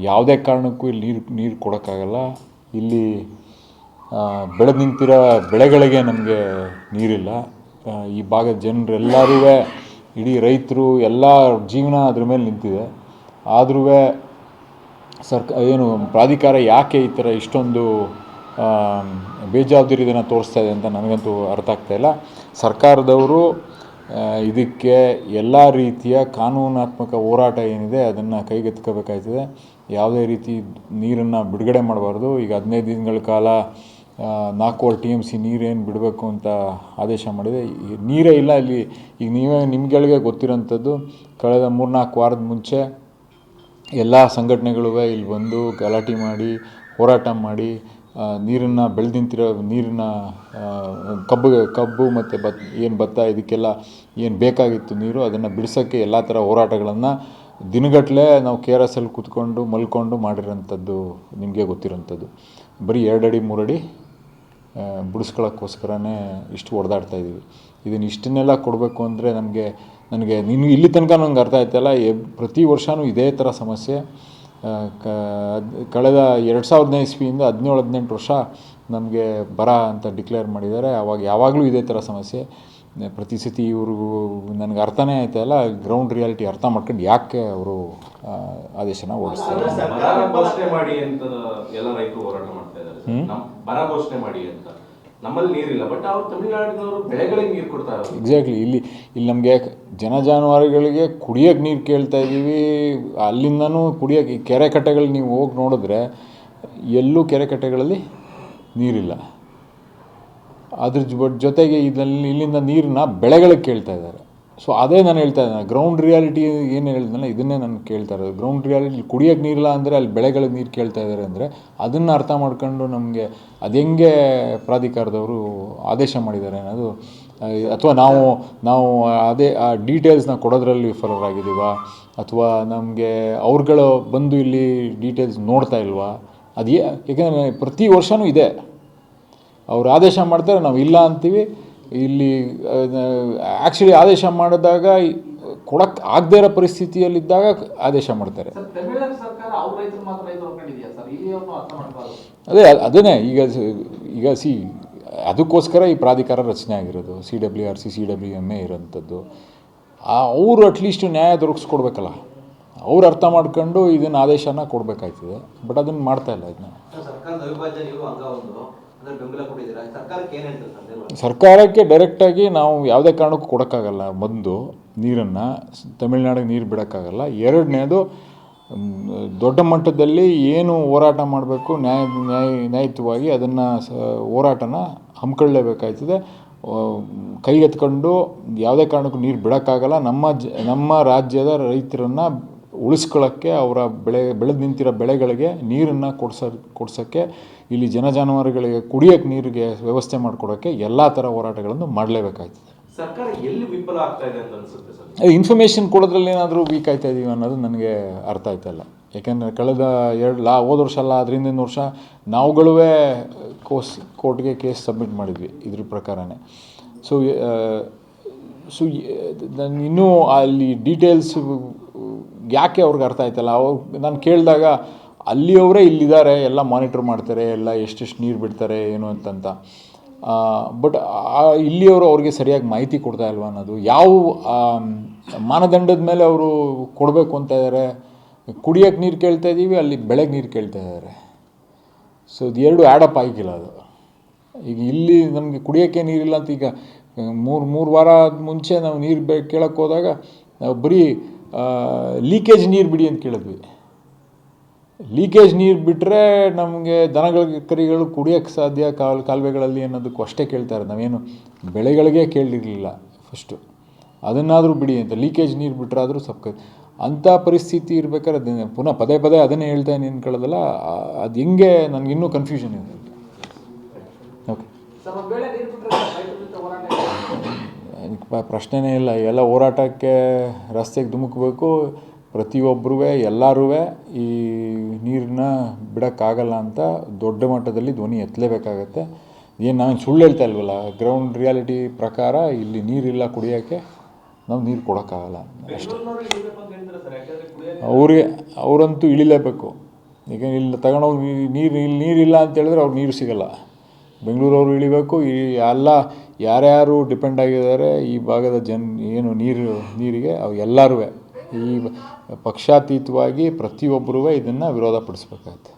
ಯಾವುದೇ ಕಾರಣಕ್ಕೂ ಇಲ್ಲಿ ನೀರು ಕೊಡೋಕ್ಕಾಗಲ್ಲ. ಇಲ್ಲಿ ಬೆಳೆದು ನಿಂತಿರೋ ಬೆಳೆಗಳಿಗೆ ನಮಗೆ ನೀರಿಲ್ಲ. ಈ ಭಾಗದ ಜನರೆಲ್ಲರೂ, ಇಡೀ ರೈತರು ಎಲ್ಲ ಜೀವನ ಅದ್ರ ಮೇಲೆ ನಿಂತಿದೆ. ಆದರೂ ಪ್ರಾಧಿಕಾರ ಯಾಕೆ ಈ ಥರ ಇಷ್ಟೊಂದು ಬೇಜವಾಬ್ದಾರಿಯನ್ನು ತೋರಿಸ್ತಾ ಇದೆ ಅಂತ ನನಗಂತೂ ಅರ್ಥ ಆಗ್ತಾಯಿಲ್ಲ. ಸರ್ಕಾರದವರು ಇದಕ್ಕೆ ಎಲ್ಲ ರೀತಿಯ ಕಾನೂನಾತ್ಮಕ ಹೋರಾಟ ಏನಿದೆ ಅದನ್ನು ಕೈಗೆತ್ತಿಕೋಬೇಕಾಗ್ತದೆ. ಯಾವುದೇ ರೀತಿ ನೀರನ್ನು ಬಿಡುಗಡೆ ಮಾಡಬಾರ್ದು. ಈಗ 15 ದಿನಗಳ ಕಾಲ 4 TMC ನೀರೇನು ಬಿಡಬೇಕು ಅಂತ ಆದೇಶ ಮಾಡಿದೆ. ನೀರೇ ಇಲ್ಲ ಇಲ್ಲಿ. ಈಗ ನಿಮ್ಗಳಿಗೆ ಗೊತ್ತಿರೋಂಥದ್ದು, ಕಳೆದ 3-4 ವಾರದ ಮುಂಚೆ ಎಲ್ಲ ಸಂಘಟನೆಗಳು ಇಲ್ಲಿ ಬಂದು ಗಲಾಟೆ ಮಾಡಿ, ಹೋರಾಟ ಮಾಡಿ, ನೀರನ್ನು ಬೆಳೆದು ನಿಂತಿರೋ ನೀರನ್ನ ಕಬ್ಬು ಮತ್ತು ಭತ್ತ ಇದಕ್ಕೆಲ್ಲ ಏನು ಬೇಕಾಗಿತ್ತು ನೀರು, ಅದನ್ನು ಬಿಡಿಸೋಕ್ಕೆ ಎಲ್ಲ ಥರ ಹೋರಾಟಗಳನ್ನು ದಿನಗಟ್ಟಲೆ ನಾವು KRS ಅಲ್ಲಿ ಕೂತ್ಕೊಂಡು ಮಲ್ಕೊಂಡು ಮಾಡಿರೋಂಥದ್ದು ನಿಮಗೆ ಗೊತ್ತಿರೋಂಥದ್ದು. ಬರೀ 2 ಅಡಿ 3 ಅಡಿ ಬಿಡಿಸ್ಕೊಳ್ಳೋಕ್ಕೋಸ್ಕರನೇ ಇಷ್ಟು ಹೊಡೆದಾಡ್ತಾಯಿದ್ದೀವಿ. ಇದನ್ನು ಇಷ್ಟನ್ನೆಲ್ಲ ಕೊಡಬೇಕು ಅಂದರೆ ನನಗೆ ಇಲ್ಲಿ ತನಕ ನಂಗೆ ಅರ್ಥ ಆಯ್ತಲ್ಲ. ಪ್ರತಿ ವರ್ಷವೂ ಇದೇ ಥರ ಸಮಸ್ಯೆ. ಕಳೆದ 2015 ಇಸ್ವಿಯಿಂದ 17-18 ವರ್ಷ ನಮಗೆ ಬರ ಅಂತ ಡಿಕ್ಲೇರ್ ಮಾಡಿದ್ದಾರೆ. ಯಾವಾಗಲೂ ಇದೇ ಥರ ಸಮಸ್ಯೆ. ಪ್ರತಿ ಸತಿ ಇವ್ರಿಗೂ ನನಗೆ ಅರ್ಥನೇ ಆಯ್ತಾಯಿಲ್ಲ. ಗ್ರೌಂಡ್ ರಿಯಾಲಿಟಿ ಅರ್ಥ ಮಾಡ್ಕೊಂಡು ಯಾಕೆ ಅವರು ಆದೇಶನ ಓಡಿಸ್ತಾರೆ. ಘೋಷಣೆ ಮಾಡಿ ಅಂತ ಎಲ್ಲ ರೈತರು ಹೋರಾಟ ಮಾಡ್ತಾ ಇದ್ದಾರೆ. ಬರ ಘೋಷಣೆ ಮಾಡಿ ಅಂತ. ನಮ್ಮಲ್ಲಿ ನೀರಿಲ್ಲ, ಬಟ್ ಅವ್ರು ತಮಿಳುನಾಡಿನವರು ಬೆಳೆಗಳಿಗೆ ನೀರು ಕೊಡ್ತಾ ಇದ್ದಾರೆ. ಎಕ್ಸಾಕ್ಟ್ಲಿ. ಇಲ್ಲಿ ನಮಗೆ ಜಾನುವಾರುಗಳಿಗೆ ಕುಡಿಯೋಕ್ಕೆ ನೀರು ಕೇಳ್ತಾ ಇದ್ದೀವಿ. ಅಲ್ಲಿಂದನೂ ಕುಡಿಯೋಕ್ಕೆ ಕೆರೆ ಕಟ್ಟೆಗಳು ನೀವು ಹೋಗಿ ನೋಡಿದ್ರೆ ಎಲ್ಲೂ ಕೆರೆ ಕಟ್ಟೆಗಳಲ್ಲಿ ನೀರಿಲ್ಲ. ಅದ್ರ ಜೊತೆಗೆ ಇಲ್ಲಿಂದ ನೀರನ್ನ ಬೆಳೆಗಳಿಗೆ ಕೇಳ್ತಾ ಇದ್ದಾರೆ. ಸೊ ಅದೇ ನಾನು ಹೇಳ್ತಾ ಇದ್ದೇನೆ, ಗ್ರೌಂಡ್ ರಿಯಾಲಿಟಿ ಏನು ಹೇಳಿದ್ನಲ್ಲ ಇದನ್ನೇ ನಾನು ಕೇಳ್ತಾ ಇರೋದು. ಗ್ರೌಂಡ್ ರಿಯಾಲಿಟಿ ಕುಡಿಯೋಕ್ಕೆ ನೀರಿಲ್ಲ ಅಂದರೆ ಅಲ್ಲಿ ಬೆಳೆಗಳಿಗೆ ನೀರು ಕೇಳ್ತಾ ಇದ್ದಾರೆ ಅಂದರೆ ಅದನ್ನು ಅರ್ಥ ಮಾಡ್ಕೊಂಡು ನಮಗೆ ಅದು ಹೆಂಗೆ ಪ್ರಾಧಿಕಾರದವರು ಆದೇಶ ಮಾಡಿದ್ದಾರೆ ಅನ್ನೋದು, ಅಥವಾ ನಾವು ಅದೇ ಆ ಡೀಟೇಲ್ಸ್ನ ಕೊಡೋದ್ರಲ್ಲಿ ವಿಫಲರಾಗಿದ್ದೀವ, ಅಥವಾ ನಮಗೆ ಅವ್ರುಗಳು ಬಂದು ಇಲ್ಲಿ ಡೀಟೇಲ್ಸ್ ನೋಡ್ತಾ ಇಲ್ವಾ? ಯಾಕೆಂದರೆ ಪ್ರತಿ ವರ್ಷವೂ ಇದೆ. ಅವ್ರು ಆದೇಶ ಮಾಡ್ತಾರೆ, ನಾವು ಇಲ್ಲ ಅಂತೀವಿ. ಇಲ್ಲಿ ಆ್ಯಕ್ಚುಲಿ ಆದೇಶ ಮಾಡಿದಾಗ ಕೊಡಕ್ಕೆ ಆಗದೇ ಇರೋ ಪರಿಸ್ಥಿತಿಯಲ್ಲಿದ್ದಾಗ ಆದೇಶ ಮಾಡ್ತಾರೆ. ಅದನ್ನೇ ಈಗ ಅದಕ್ಕೋಸ್ಕರ ಈ ಪ್ರಾಧಿಕಾರ ರಚನೆ ಆಗಿರೋದು. CWRC CWMA ಇರೋಂಥದ್ದು. ಅವರು ಅಟ್ಲೀಸ್ಟ್ ನ್ಯಾಯ ದೊರಕಿಸ್ಕೊಡ್ಬೇಕಲ್ಲ. ಅವ್ರು ಅರ್ಥ ಮಾಡ್ಕೊಂಡು ಇದನ್ನು ಆದೇಶನ ಕೊಡಬೇಕಾಯ್ತದೆ. ಬಟ್ ಅದನ್ನು ಮಾಡ್ತಾಯಿಲ್ಲ. ಇದನ್ನ ಸರ್ಕಾರಕ್ಕೆ ಡೈರೆಕ್ಟಾಗಿ ನಾವು ಯಾವುದೇ ಕಾರಣಕ್ಕೂ ಕೊಡೋಕ್ಕಾಗಲ್ಲ. ಒಂದು, ನೀರನ್ನು ತಮಿಳ್ನಾಡಿಗೆ ನೀರು ಬಿಡೋಕ್ಕಾಗಲ್ಲ. ಎರಡನೇದು, ದೊಡ್ಡ ಮಟ್ಟದಲ್ಲಿ ಏನು ಹೋರಾಟ ಮಾಡಬೇಕು ನ್ಯಾಯಯುತವಾಗಿ ಅದನ್ನು ಹೋರಾಟನ ಹಮ್ಮಿಕೊಳ್ಳಲೇಬೇಕಾಯ್ತದೆ. ಕೈಗೆತ್ಕೊಂಡು ಯಾವುದೇ ಕಾರಣಕ್ಕೂ ನೀರು ಬಿಡೋಕ್ಕಾಗಲ್ಲ. ನಮ್ಮ ರಾಜ್ಯದ ರೈತರನ್ನು ಉಳಿಸ್ಕೊಳ್ಳೋಕ್ಕೆ, ಅವರ ಬೆಳೆದು ನಿಂತಿರೋ ಬೆಳೆಗಳಿಗೆ ನೀರನ್ನು ಕೊಡ್ಸೋಕ್ಕೆ, ಇಲ್ಲಿ ಜಾನುವಾರುಗಳಿಗೆ ಕುಡಿಯೋಕ್ಕೆ ನೀರಿಗೆ ವ್ಯವಸ್ಥೆ ಮಾಡಿಕೊಡೋಕ್ಕೆ ಎಲ್ಲ ಥರ ಹೋರಾಟಗಳನ್ನು ಮಾಡಲೇಬೇಕಾಗ್ತದೆ. ಸರ್ಕಾರ ಎಲ್ಲಿ ವಿಫಲ ಆಗ್ತಾ ಇದೆ ಅಂತ ಅನಿಸುತ್ತೆ ಸರ್? ಇನ್ಫಾರ್ಮೇಷನ್ ಕೊಡೋದ್ರಲ್ಲಿ ಏನಾದರೂ ವೀಕ್ ಆಯ್ತಾ ಇದೀವಿ ಅನ್ನೋದು ನನಗೆ ಅರ್ಥ ಆಯ್ತಲ್ಲ. ಯಾಕೆಂದರೆ ಕಳೆದ ಹೋದ ವರ್ಷ ಅಲ್ಲ, ಅದರಿಂದ ವರ್ಷ ನಾವುಗಳೂ ಕೋರ್ಟ್ಗೆ ಕೇಸ್ ಸಬ್ಮಿಟ್ ಮಾಡಿದ್ವಿ ಇದ್ರ ಪ್ರಕಾರನೇ. ಸೊ ಇನ್ನೂ ಅಲ್ಲಿ ಡೀಟೇಲ್ಸ್ ಯಾಕೆ ಅವ್ರಿಗೆ ಅರ್ಥ ಆಯ್ತಲ್ಲ. ನಾನು ಕೇಳಿದಾಗ ಅಲ್ಲಿಯವರೇ ಇಲ್ಲಿದ್ದಾರೆ, ಎಲ್ಲ ಮಾನಿಟ್ರ್ ಮಾಡ್ತಾರೆ, ಎಲ್ಲ ಎಷ್ಟೆಷ್ಟು ನೀರು ಬಿಡ್ತಾರೆ ಏನು ಅಂತಂತ. ಬಟ್ ಇಲ್ಲಿಯವರು ಅವ್ರಿಗೆ ಸರಿಯಾಗಿ ಮಾಹಿತಿ ಕೊಡ್ತಾ ಇಲ್ವ ಅನ್ನೋದು, ಯಾವ ಮಾನದಂಡದ ಮೇಲೆ ಅವರು ಕೊಡಬೇಕು ಅಂತ ಇದ್ದಾರೆ. ಕುಡಿಯೋಕ್ಕೆ ನೀರು ಕೇಳ್ತಾ ಇದ್ದೀವಿ, ಅಲ್ಲಿ ಬೆಳೆಗೆ ನೀರು ಕೇಳ್ತಾ ಇದ್ದಾರೆ. ಸೊ ಇದು ಎರಡು ಆ್ಯಡಪ್ ಆಗಿಲ್ಲ ಅದು. ಈಗ ಇಲ್ಲಿ ನಮಗೆ ಕುಡಿಯೋಕ್ಕೆ ನೀರಿಲ್ಲ ಅಂತ ಈಗ ಮೂರು ವಾರ ಮುಂಚೆ ನಾವು ನೀರು ಕೇಳೋಕ್ಕೆ ಹೋದಾಗ ನಾವು ಬರೀ ಲೀಕೇಜ್ ನೀರು ಬಿಡಿ ಅಂತ ಕೇಳಿದ್ವಿ. ಲೀಕೇಜ್ ನೀರು ಬಿಟ್ಟರೆ ನಮಗೆ ದನಗಳಿಗೆ ಕರಿಗಳು ಕುಡಿಯೋಕ್ಕೆ ಸಾಧ್ಯ ಕಾಲುವೆಗಳಲ್ಲಿ ಅನ್ನೋದಕ್ಕೂ ಅಷ್ಟೇ ಕೇಳ್ತಾರೆ. ನಾವೇನು ಬೆಳೆಗಳಿಗೆ ಕೇಳಿರಲಿಲ್ಲ ಫಸ್ಟು. ಅದನ್ನಾದರೂ ಬಿಡಿ ಅಂತ. ಲೀಕೇಜ್ ನೀರು ಬಿಟ್ಟರಾದರೂ ಅಂಥ ಪರಿಸ್ಥಿತಿ ಇರ್ಬೇಕಾದ್ರೆ ಪುನಃ ಪದೇ ಅದನ್ನೇ ಹೇಳ್ತಾ ನಿಂತ್ಕೊಳ್ಳೋದಲ್ಲ. ಅದು ಹೆಂಗೆ ನನಗಿನ್ನೂ ಕನ್ಫ್ಯೂಷನ್ ಇದೆ. ಓಕೆ, ಪ್ರಶ್ನೆನೇ ಇಲ್ಲ. ಎಲ್ಲ ಹೋರಾಟಕ್ಕೆ ರಸ್ತೆಗೆ ಧುಮುಕಬೇಕು. ಪ್ರತಿಯೊಬ್ಬರೂ ಎಲ್ಲರೂ ಈ ನೀರನ್ನ ಬಿಡೋಕ್ಕಾಗಲ್ಲ ಅಂತ ದೊಡ್ಡ ಮಟ್ಟದಲ್ಲಿ ಧ್ವನಿ ಎತ್ತಲೇಬೇಕಾಗತ್ತೆ. ಏನು ನಾನು ಸುಳ್ಳು ಹೇಳ್ತಾ ಇಲ್ವಲ್ಲ. ಗ್ರೌಂಡ್ ರಿಯಾಲಿಟಿ ಪ್ರಕಾರ ಇಲ್ಲಿ ನೀರಿಲ್ಲ ಕುಡಿಯೋಕ್ಕೆ, ನಾವು ನೀರು ಕೊಡೋಕ್ಕಾಗಲ್ಲ ಅಷ್ಟೇ. ಅವರಂತೂ ಇಳಿಲೇಬೇಕು. ಈಗ ಇಲ್ಲಿ ತಗೊಂಡೋಗಿ ನೀರಿಲ್ಲ ಅಂತ ಹೇಳಿದ್ರೆ ಅವ್ರು ನೀರು ಸಿಗಲ್ಲ. ಬೆಂಗಳೂರವರು ಇಳಿಬೇಕು. ಎಲ್ಲ ಯಾರ್ಯಾರು ಡಿಪೆಂಡ್ ಆಗಿದ್ದಾರೆ ಈ ಭಾಗದ ಏನು ನೀರಿಗೆ ಅವು ಎಲ್ಲರೂ ಈ ಪಕ್ಷಾತೀತವಾಗಿ ಪ್ರತಿಯೊಬ್ಬರೂ ಇದನ್ನು ವಿರೋಧ ಪಡಿಸ್ಬೇಕಾಗತ್ತೆ.